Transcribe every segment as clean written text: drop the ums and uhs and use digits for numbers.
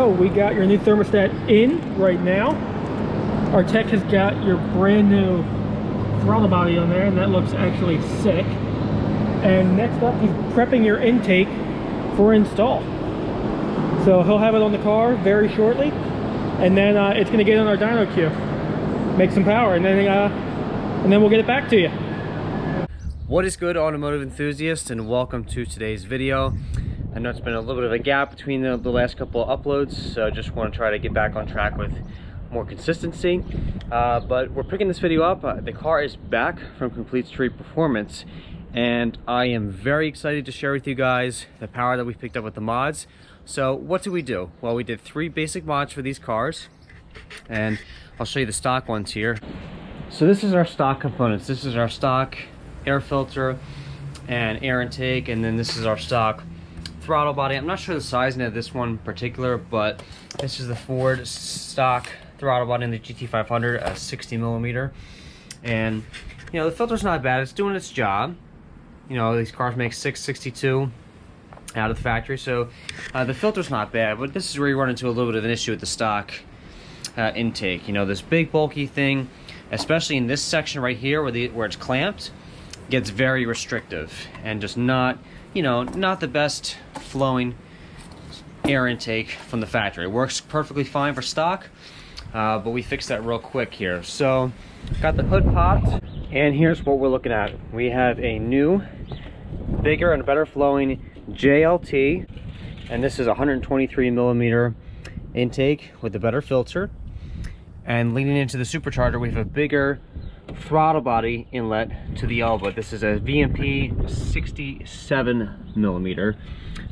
So we got your new thermostat in right now. Our tech has got your brand new throttle body on there, and that looks actually sick. And next up, he's prepping your intake for install. So he'll have it on the car very shortly, and then it's going to get on our dyno queue, make some power, and then we'll get it back to you. What is good, automotive enthusiasts, and welcome to today's video. I know it's been a little bit of a gap between the last couple of uploads, so I just want to try to get back on track with more consistency. But we're picking this video up. The car is back from Complete Street Performance, and I am very excited to share with you guys the power that we picked up with the mods. So what did we do? Well, we did 3 basic mods for these cars, and I'll show you the stock ones here. So this is our stock components. This is our stock air filter and air intake, and then this is our stock throttle body. I'm not sure the sizing of this one in particular, but this is the Ford stock throttle body in the GT500, a 60 millimeter. And you know, the filter's not bad, it's doing its job. You know, these cars make 662 out of the factory, so the filter's not bad, but this is where you run into a little bit of an issue with the stock intake. You know, this big bulky thing, especially in this section right here where it's clamped, gets very restrictive and just not, you know, not the best flowing air intake from the factory. It works perfectly fine for stock, but we fixed that real quick here. So got the hood popped, and here's what we're looking at. We have a new, bigger and better flowing JLT, and this is a 123 millimeter intake with a better filter. And leading into the supercharger, we have a bigger throttle body inlet to the elbow. This is a VMP 67 millimeter,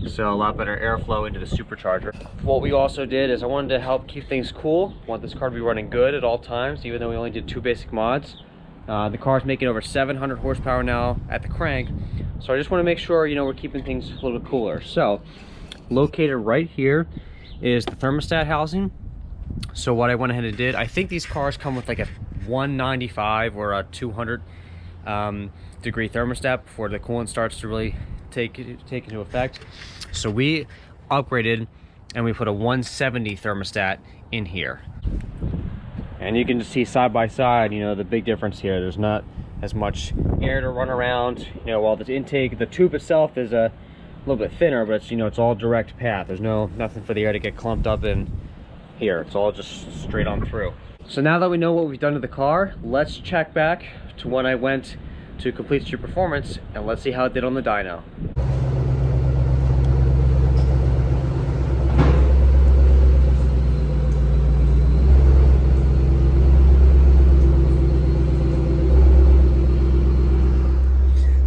so a lot better airflow into the supercharger. What we also did is I wanted to help keep things cool. I want this car to be running good at all times, even though we only did 2 basic mods. The car's making over 700 horsepower now at the crank, so I just want to make sure, you know, we're keeping things a little bit cooler. So located right here is the thermostat housing. So what I went ahead and did, I think these cars come with like a 195 or a 200 degree thermostat before the coolant starts to really take into effect. So we upgraded and we put a 170 thermostat in here. And you can just see side by side, you know, the big difference here. There's not as much air to run around. You know, while the intake, the tube itself is a little bit thinner, but it's, you know, it's all direct path. There's nothing for the air to get clumped up in here. It's all just straight on through. So now that we know what we've done to the car, let's check back to when I went to Complete Street Performance, and let's see how it did on the dyno.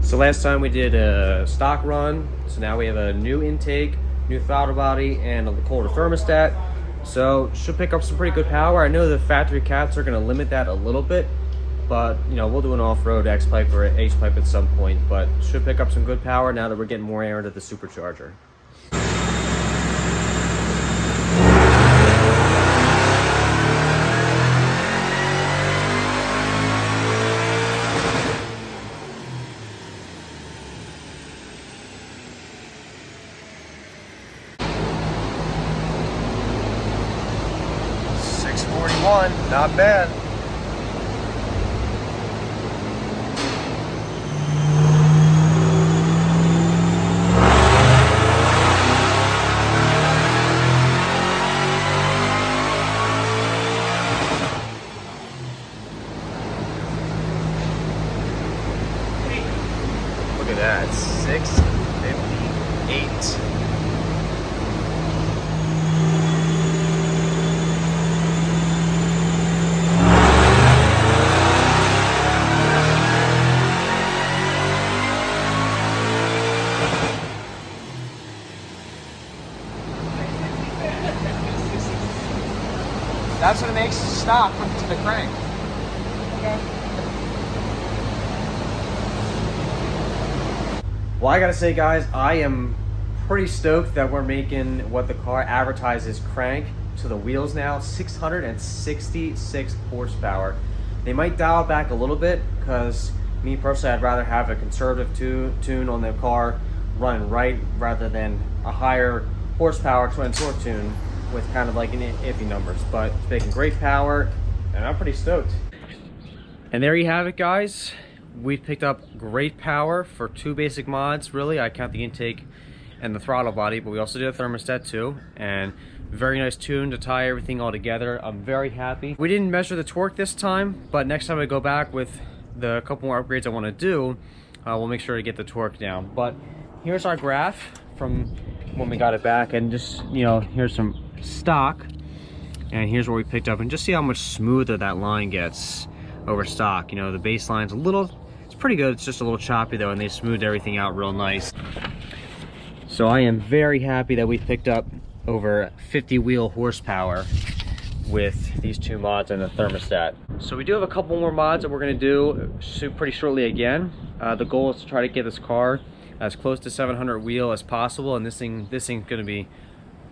So last time we did a stock run, so now we have a new intake, new throttle body, and a colder thermostat. So should pick up some pretty good power. I know the factory cats are going to limit that a little bit, but you know, we'll do an off-road X-pipe or H-pipe at some point, but should pick up some good power now that we're getting more air into the supercharger. Not bad. Look at that, 658. That's what it makes stock to the crank. Okay. Well, I gotta say, guys, I am pretty stoked that we're making what the car advertises crank to the wheels now. 666 horsepower. They might dial back a little bit because me personally, I'd rather have a conservative tune on the car running right rather than a higher horsepower twin torque tune with kind of like an iffy numbers, but it's making great power, and I'm pretty stoked. And there you have it, guys. We've picked up great power for 2 basic mods, really. I count the intake and the throttle body, but we also did a thermostat too, and very nice tune to tie everything all together. I'm very happy. We didn't measure the torque this time, but next time I go back with the couple more upgrades I want to do, we'll make sure to get the torque down. But here's our graph from when we got it back, and just, you know, here's some stock, and here's where we picked up, and just see how much smoother that line gets over stock. You know, the baseline's a little, it's pretty good, it's just a little choppy though, and they smoothed everything out real nice. So I am very happy that we picked up over 50 wheel horsepower with these 2 mods and the thermostat. So we do have a couple more mods that we're going to do pretty shortly again. The goal is to try to get this car as close to 700 wheel as possible, and this thing's going to be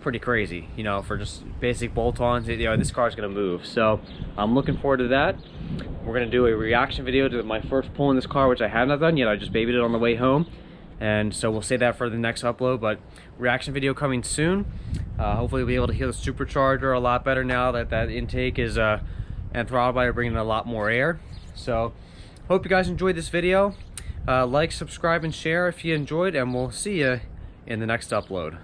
pretty crazy, you know, for just basic bolt-ons. You know, this car is going to move, so I'm looking forward to that. We're going to do a reaction video to my first pull in this car, which I have not done yet. I just babied it on the way home, and so we'll save that for the next upload, but reaction video coming soon. Hopefully we'll be able to hear the supercharger a lot better now that that intake is and throttle body are bringing a lot more air. So hope you guys enjoyed this video. Like, subscribe, and share if you enjoyed, and we'll see you in the next upload.